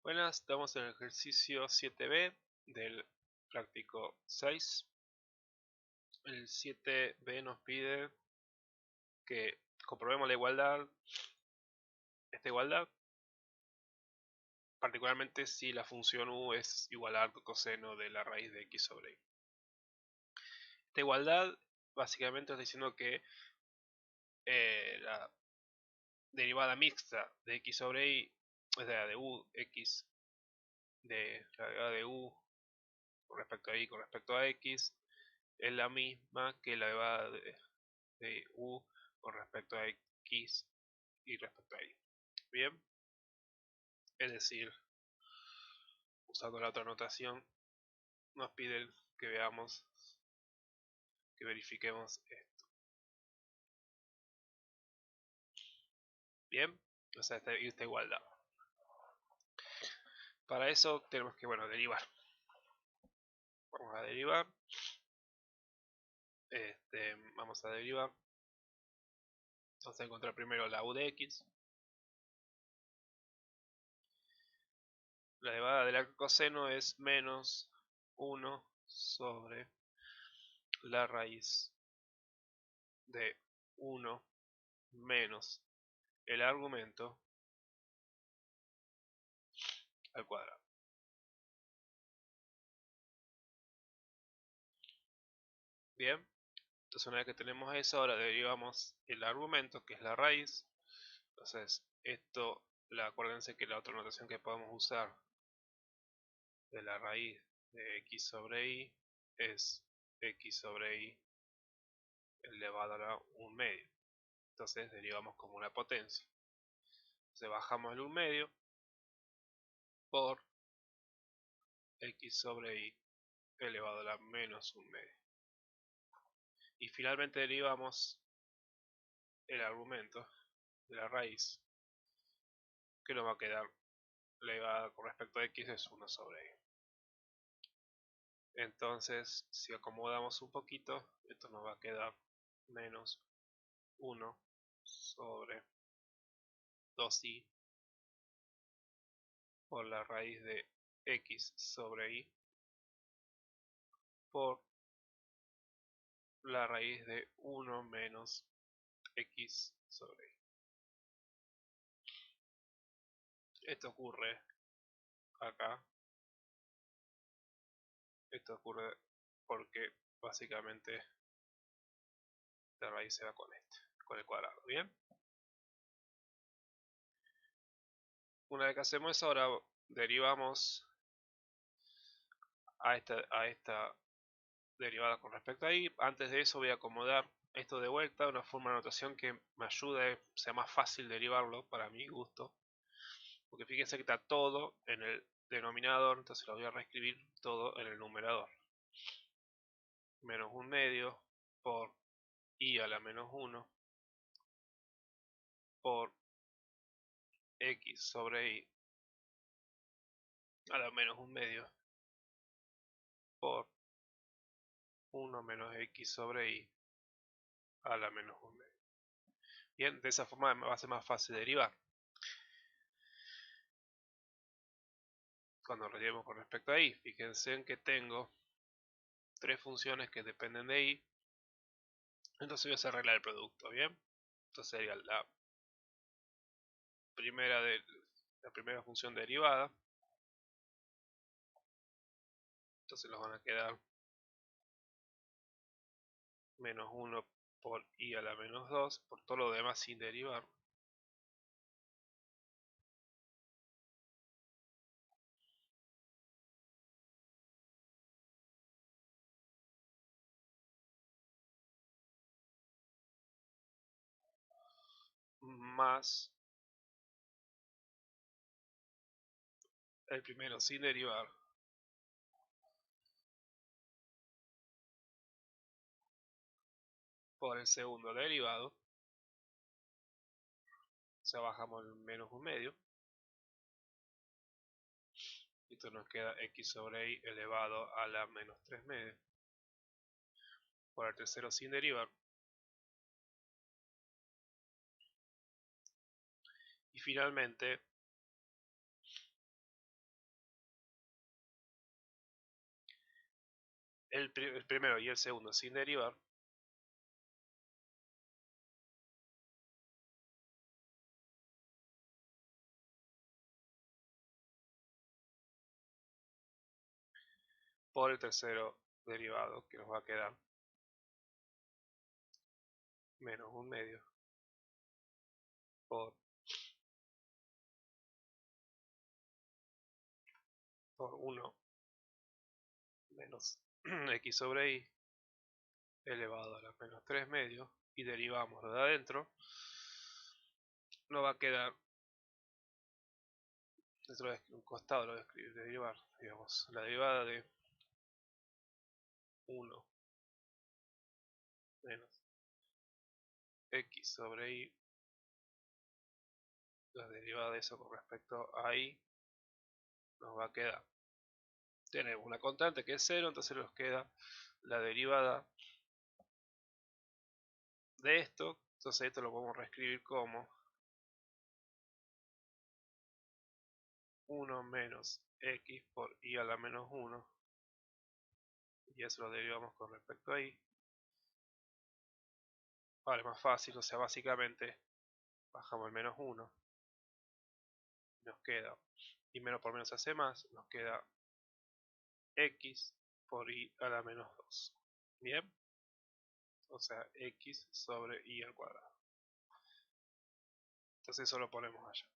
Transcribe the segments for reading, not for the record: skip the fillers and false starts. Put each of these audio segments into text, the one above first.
Buenas, estamos en el ejercicio 7b del práctico 6. El 7b nos pide que comprobemos la igualdad, esta igualdad, particularmente si la función u es igual al coseno de la raíz de x sobre y. Esta igualdad básicamente está diciendo que la derivada mixta de x sobre y, o sea, de u, x, de la derivada de u con respecto a y con respecto a x, es la misma que la derivada de u con respecto a x y respecto a y. Bien, es decir, usando la otra notación, nos piden que veamos, que verifiquemos esto. Bien, o sea, esta igualdad. Para eso tenemos que, derivar. Vamos a derivar. Vamos a derivar. Vamos a encontrar primero la u de x. La derivada del coseno es menos 1 sobre la raíz de 1 menos el argumento al cuadrado. Bien, entonces una vez que tenemos eso, ahora derivamos el argumento, que es la raíz. Entonces, esto, acuérdense que la otra notación que podemos usar de la raíz de x sobre y es x sobre y elevado a la 1 medio. Entonces derivamos como una potencia. Entonces bajamos el 1 medio por x sobre y elevado a la menos 1 medio. Y finalmente derivamos el argumento de la raíz, que nos va a quedar elevada con respecto a x es 1 sobre y. Entonces, si acomodamos un poquito, esto nos va a quedar menos 1 sobre 2i por la raíz de x sobre y por la raíz de 1 menos x sobre y. Esto ocurre acá. Esto ocurre porque básicamente la raíz se va con con el cuadrado. Bien. Una vez que hacemos eso, ahora derivamos a esta derivada con respecto a y. Antes de eso voy a acomodar esto de vuelta, una forma de notación que me ayude, sea más fácil derivarlo para mi gusto. Porque fíjense que está todo en el denominador, entonces lo voy a reescribir todo en el numerador. Menos 1 medio por y a la menos 1 por x sobre y a la menos 1 medio por 1 menos x sobre y a la menos 1 medio. Bien, de esa forma me va a ser más fácil derivar. Cuando derivemos con respecto a y, fíjense en que tengo tres funciones que dependen de y. Entonces voy a hacer regla del producto, ¿bien? Entonces sería la primera función derivada. Entonces nos van a quedar menos 1 por y a la menos 2, por todo lo demás sin derivar. Más el primero sin derivar. Por el segundo derivado. O sea, bajamos el menos 1 medio. Y esto nos queda x sobre y elevado a la menos 3 medio. Por el tercero sin derivar. Y finalmente el primero y el segundo sin derivar, por el tercero derivado, que nos va a quedar menos un medio por 1 menos x sobre y elevado a la menos 3 medios, y derivamos lo de adentro, nos va a quedar, dentro de un costado lo voy a escribir, derivar, digamos, la derivada de 1 menos x sobre y, la derivada de eso con respecto a y, nos va a quedar, tenemos una constante que es 0, entonces nos queda la derivada de esto, entonces esto lo podemos reescribir como 1 menos x por y a la menos 1, y eso lo derivamos con respecto a y. Vale, más fácil, o sea, básicamente bajamos el menos 1, nos queda, y menos por menos hace más, nos queda x por y a la menos 2. Bien, o sea, x sobre y al cuadrado. Entonces eso lo ponemos allá.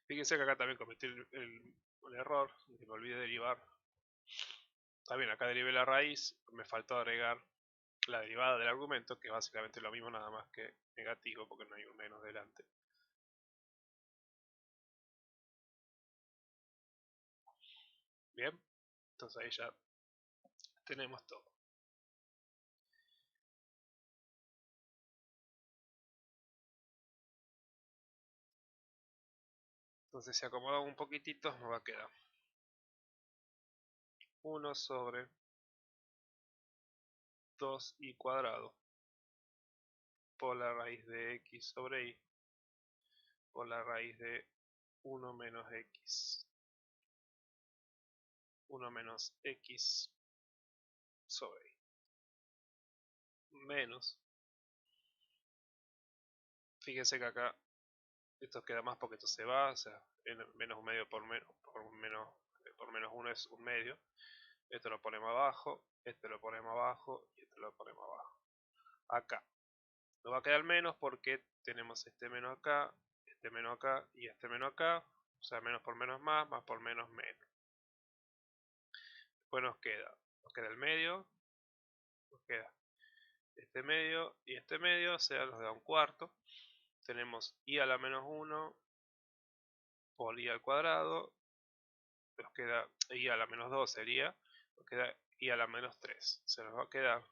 Fíjense que acá también cometí el error, que me olvidé de derivar. Está bien, acá derivé la raíz, me faltó agregar la derivada del argumento, que es básicamente lo mismo, nada más que negativo, porque no hay un menos delante. Bien, entonces ahí ya tenemos todo. Entonces si acomodamos un poquitito, nos va a quedar 1 sobre 2y cuadrado por la raíz de x sobre y por la raíz de 1 menos x. 1 menos x sobre y. Menos. Fíjense que acá esto queda más porque esto se va, o sea, menos un medio por menos 1 es un medio. Esto lo ponemos abajo, este lo ponemos abajo y este lo ponemos abajo. Acá. Nos va a quedar menos porque tenemos este menos acá y este menos acá. O sea, menos por menos más por menos menos. Después nos queda el medio, nos queda este medio y este medio, o sea, nos da un cuarto. Tenemos y a la menos 1 por y al cuadrado, nos queda y a la menos 2 sería, nos queda y a la menos 3. Se nos va a quedar,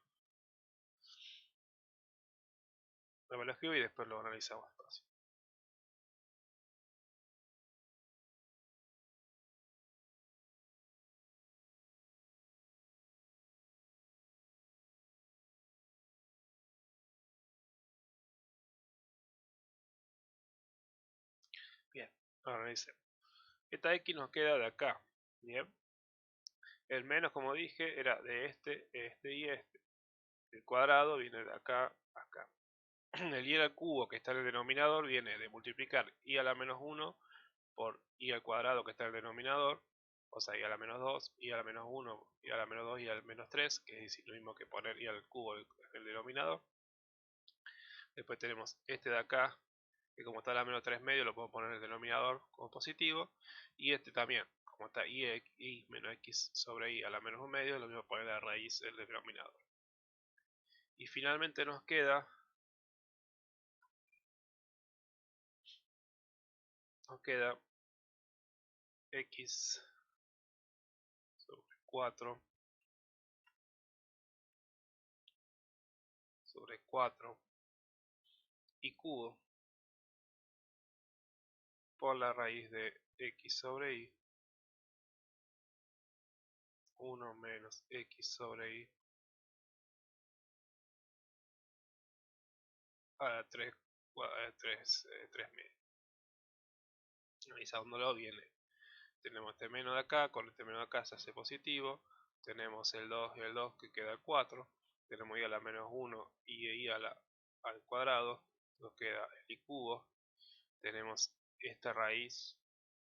me lo escribo y después lo analizamos despacio. Bien, analicemos. Esta x nos queda de acá, bien. El menos, como dije, era de este y este. El cuadrado viene de acá a acá. El y al cubo que está en el denominador viene de multiplicar y a la menos 1 por y al cuadrado que está en el denominador, o sea, y a la menos 2, y a la menos 1, y a la menos 2 y a la menos 3, que es decir, lo mismo que poner y al cubo en el denominador. Después tenemos este de acá, que como está a la menos 3 medio, lo puedo poner en el denominador como positivo, y este también, como está y menos x sobre y a la menos 1 medio, lo mismo poner la raíz en el denominador. Y finalmente nos queda x sobre 4 sobre 4 y cubo por la raíz de x sobre y 1 menos x sobre y a la 3, 3 medios. Analizándolo viene, tenemos este menos de acá, con este menos de acá se hace positivo, tenemos el 2 y el 2 que queda 4, tenemos i a la menos 1 y i a la, al cuadrado, nos queda el i cubo, tenemos esta raíz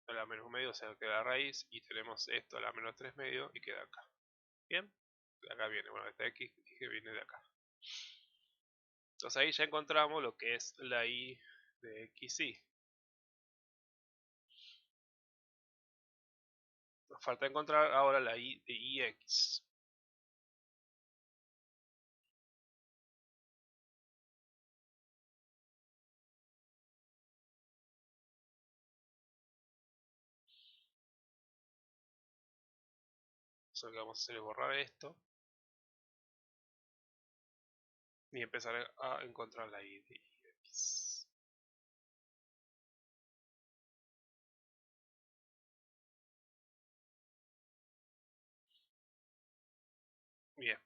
a la menos 1 medio, o sea queda la raíz, y tenemos esto a la menos 3 medio y queda acá. Bien, de acá viene, bueno, esta x que viene de acá. Entonces ahí ya encontramos lo que es la i de xy. Nos falta encontrar ahora la i de ix. Lo que vamos a hacer es borrar esto y empezar a encontrar la i de x. Bien,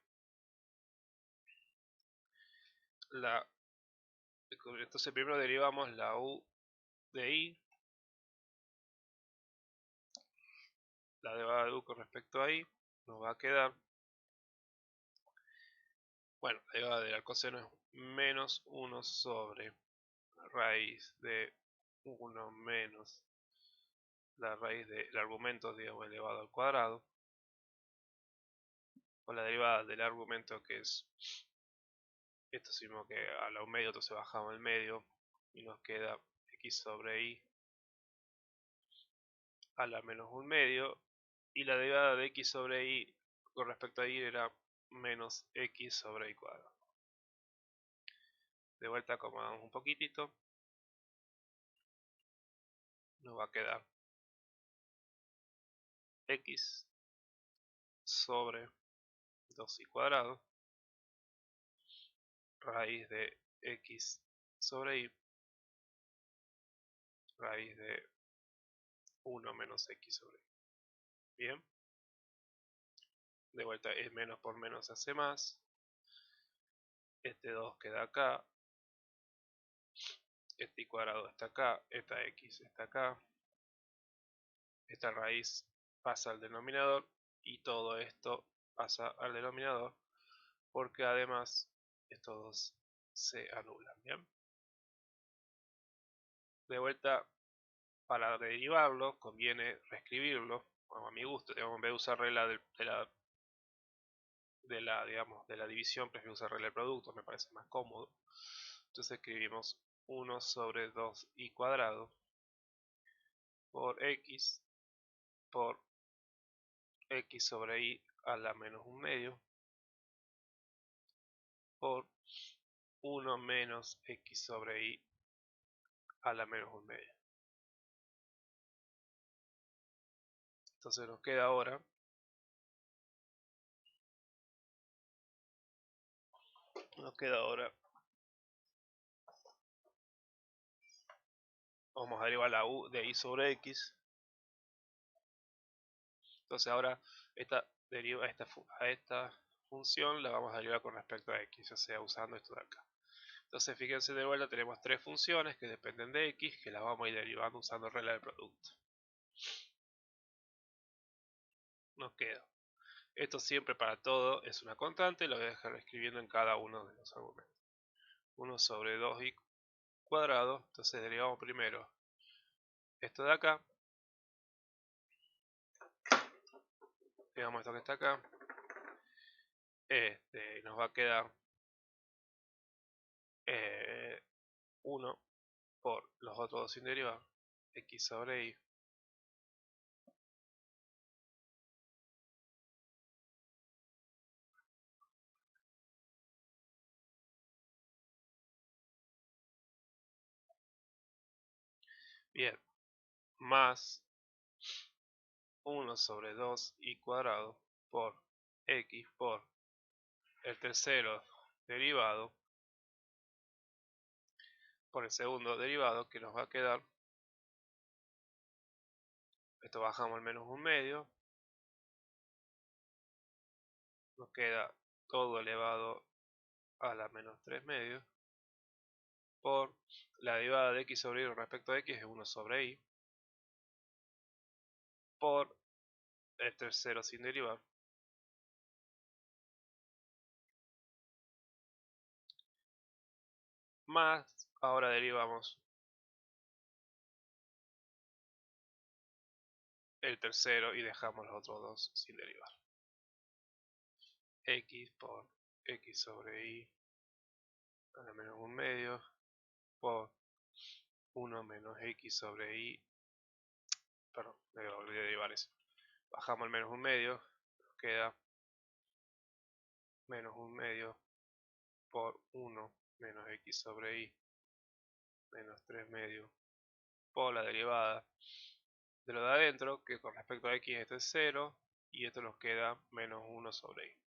entonces primero derivamos la u de i, la derivada de u con respecto a i, nos va a quedar, bueno, la derivada del coseno es menos 1 sobre raíz de 1 menos la raíz del argumento, digamos, elevado al cuadrado, o la derivada del argumento que es esto, sino que a la un medio, entonces bajamos el medio y nos queda x sobre y a la menos un medio, y la derivada de x sobre y con respecto a y era menos x sobre y cuadrado. De vuelta acomodamos un poquitito, nos va a quedar x sobre 2y cuadrado raíz de x sobre y raíz de 1 menos x sobre y. Bien, de vuelta es menos por menos hace más, este 2 queda acá, este y cuadrado está acá, esta x está acá, esta raíz pasa al denominador y todo esto pasa al denominador, porque además estos dos se anulan. Bien, de vuelta, para derivarlo conviene reescribirlo, bueno, a mi gusto, digamos, en vez de usar regla digamos, de la división, prefiero usar regla del producto, me parece más cómodo. Entonces escribimos 1 sobre 2y cuadrado por x por x sobre y a la menos un medio por 1 menos x sobre y a la menos un medio. Entonces nos queda ahora vamos a derivar la u de y sobre x. Entonces ahora a esta función la vamos a derivar con respecto a x, ya sea usando esto de acá. Entonces fíjense, de vuelta tenemos tres funciones que dependen de x, que las vamos a ir derivando usando regla del producto. Nos queda esto siempre para todo es una constante, lo voy a dejar escribiendo en cada uno de los argumentos. 1 sobre 2y cuadrado, entonces derivamos primero esto de acá, digamos esto que está acá, nos va a quedar 1 por los otros dos sin derivar, x sobre y bien, más 1 sobre 2y cuadrado por x por el tercero derivado por el segundo derivado, que nos va a quedar, esto bajamos al menos un medio, nos queda todo elevado a la menos 3 medios, por la derivada de x sobre y respecto a x es 1 sobre y, por el tercero sin derivar, más, ahora derivamos el tercero y dejamos los otros dos sin derivar. X por x sobre y a la menos 1 medio por 1 menos x sobre y, perdón, me olvidé de derivar eso. Bajamos el menos 1 medio, nos queda menos 1 medio por 1 menos x sobre y menos 3 medio por la derivada de lo de adentro, que con respecto a x esto es 0, y esto nos queda menos 1 sobre y.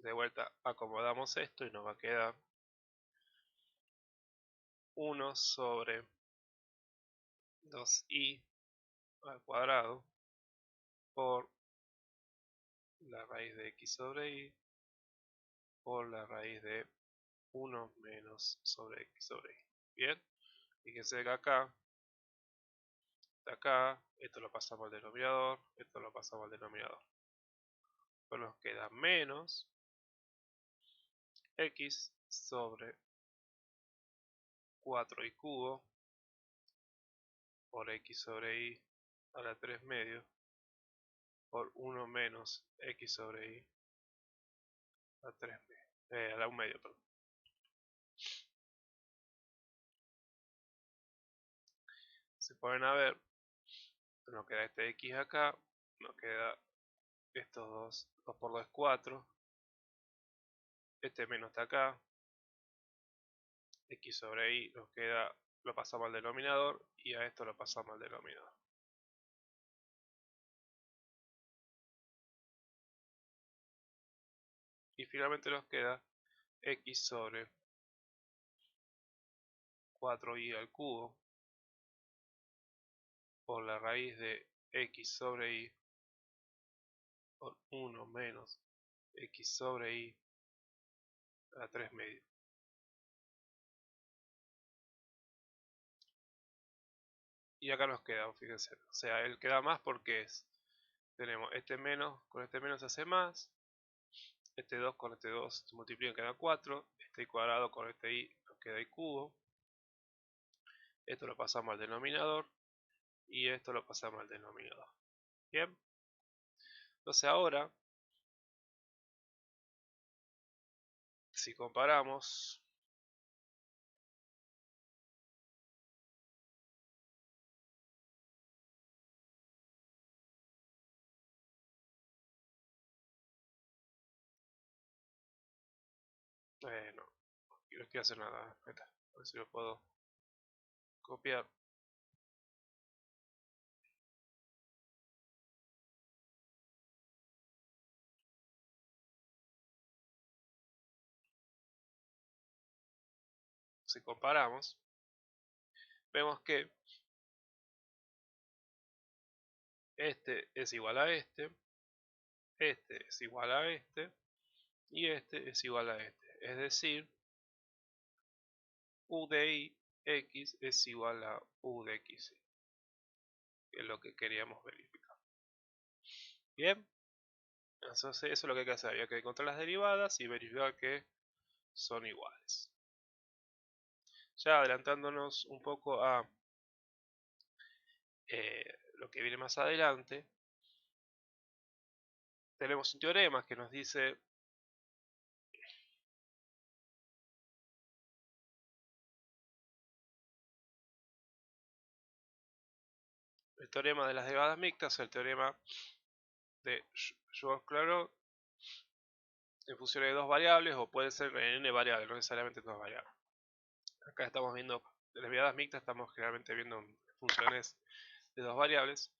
De vuelta acomodamos esto y nos va a quedar 1 sobre 2i al cuadrado por la raíz de x sobre y por la raíz de 1 menos sobre x sobre y. Bien, fíjense que acá, de acá, esto lo pasamos al denominador, esto lo pasamos al denominador. Pues nos queda menos x sobre 4y cubo por x sobre y a la 3 medio por 1 menos x sobre y a 3 medio, a la 1 medio, perdón. Se pueden a ver, nos queda este x acá, nos queda estos dos, 2 por 2 es 4, este menos está acá, x sobre y nos queda, lo pasamos al denominador y a esto lo pasamos al denominador. Y finalmente nos queda x sobre 4y al cubo por la raíz de x sobre y por 1 menos x sobre y a 3 medio. Y acá nos queda, fíjense, o sea, él queda más porque tenemos este menos, con este menos hace más, este 2 con este 2 se multiplica, queda 4, este y cuadrado con este y nos queda y cubo, esto lo pasamos al denominador y esto lo pasamos al denominador. Bien, entonces ahora, si comparamos, no quiero hacer nada, a ver si lo puedo copiar. Si comparamos, vemos que este es igual a este es igual a este, y este es igual a este. Es decir, u de y x es igual a u de x, que es lo que queríamos verificar. Bien, entonces eso es lo que hay que hacer. Había que encontrar las derivadas y verificar que son iguales. Ya adelantándonos un poco a lo que viene más adelante, tenemos un teorema que nos dice el teorema de las derivadas mixtas, el teorema de Schwarz-Clairaut en funciones de dos variables, o puede ser en n variables, no necesariamente en dos variables. Acá estamos viendo, en las derivadas mixtas estamos generalmente viendo funciones de dos variables,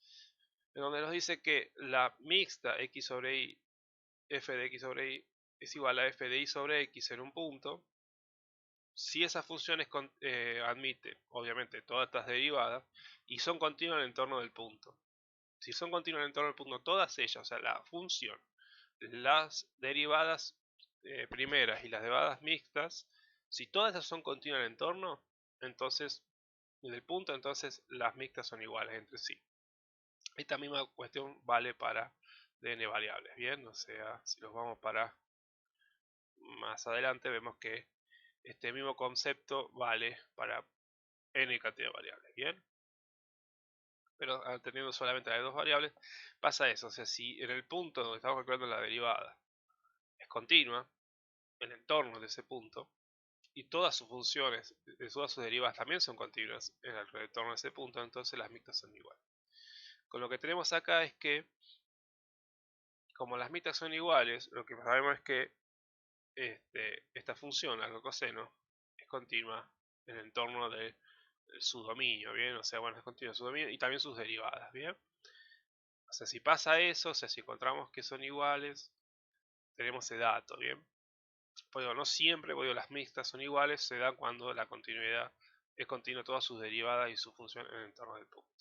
en donde nos dice que la mixta x sobre y, f de x sobre y, es igual a f de y sobre x en un punto, si esa función admite, obviamente, todas estas derivadas, y son continuas en el entorno del punto. Si son continuas en el entorno del punto, todas ellas, o sea, la función las derivadas primeras y las derivadas mixtas, si todas esas son continuas en el entorno, entonces en el punto, entonces las mixtas son iguales entre sí. Esta misma cuestión vale para n variables, bien, o sea, si nos vamos para más adelante vemos que este mismo concepto vale para n cantidad de variables, bien. Pero teniendo solamente las dos variables, pasa eso, o sea, si en el punto donde estamos calculando la derivada es continua, el entorno de ese punto, y todas sus funciones, todas sus derivadas también son continuas en el entorno de ese punto, entonces las mixtas son iguales. Con lo que tenemos acá es que, como las mixtas son iguales, lo que sabemos es que esta función, la coseno, es continua en el entorno de su dominio, ¿bien? O sea, bueno, es continua su dominio y también sus derivadas, ¿bien? O sea, si pasa eso, o sea, si encontramos que son iguales, tenemos ese dato, ¿bien? Pues no siempre, porque las mixtas son iguales, se dan cuando la continuidad es continua todas sus derivadas y su función en el entorno del punto.